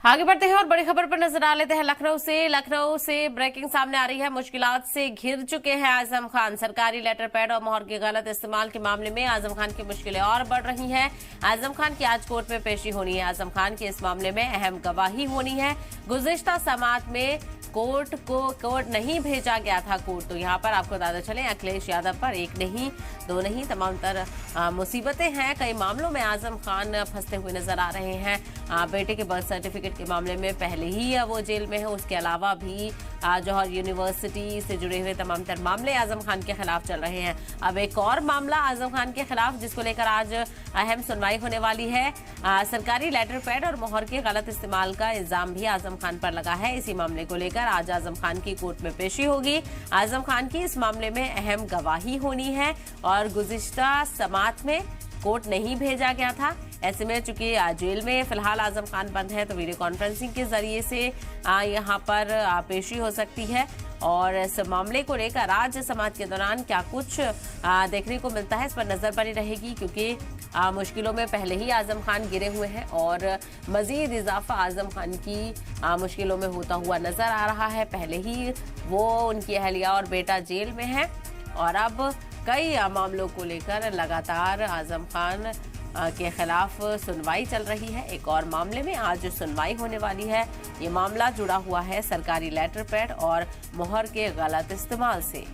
आगे बढ़ते हैं और बड़ी खबर पर नजर डाल लेते हैं। लखनऊ से ब्रेकिंग सामने आ रही है। मुश्किलात से घिर चुके हैं आजम खान। सरकारी लेटर पैड और मोहर के गलत इस्तेमाल के मामले में आजम खान की मुश्किलें और बढ़ रही हैं। आजम खान की आज कोर्ट में पेशी होनी है। आजम खान की इस मामले में अहम गवाही होनी है। गुज़िश्ता समात में कोर्ट नहीं भेजा गया था। कोर्ट तो यहाँ पर आपको बताते चले, अखिलेश यादव पर एक नहीं दो नहीं तमाम तरह मुसीबतें हैं। कई मामलों में आजम खान फंसते हुए नजर आ रहे हैं। बेटे के बर्थ सर्टिफिकेट के मामले में पहले ही वो जेल में है। उसके अलावा भी जौहर यूनिवर्सिटी से जुड़े हुए तमाम तर मामले आजम खान के खिलाफ चल रहे हैं। अब एक और मामला आजम खान के खिलाफ जिसको लेकर आज अहम सुनवाई होने वाली है। सरकारी लेटर पैड और मोहर के गलत इस्तेमाल का इल्जाम भी आजम खान पर लगा है। इसी मामले को लेकर आज आजम खान की कोर्ट में पेशी होगी। आजम खान की इस मामले में अहम गवाही होनी है और गुज़िश्ता समात में कोर्ट नहीं भेजा गया था। ऐसे में चूंकि जेल में फिलहाल आजम खान बंद है तो वीडियो कॉन्फ्रेंसिंग के जरिए से यहाँ पर पेशी हो सकती है। और इस मामले को लेकर आज समाज के दौरान क्या कुछ देखने को मिलता है, इस पर नजर बनी रहेगी, क्योंकि मुश्किलों में पहले ही आजम खान गिरे हुए हैं और मजीद इजाफा आजम खान की मुश्किलों में होता हुआ नजर आ रहा है। पहले ही वो उनकी अहलिया और बेटा जेल में है और अब कई मामलों को लेकर लगातार आजम खान के खिलाफ सुनवाई चल रही है। एक और मामले में आज सुनवाई होने वाली है। ये मामला जुड़ा हुआ है सरकारी लेटर पैड और मोहर के गलत इस्तेमाल से।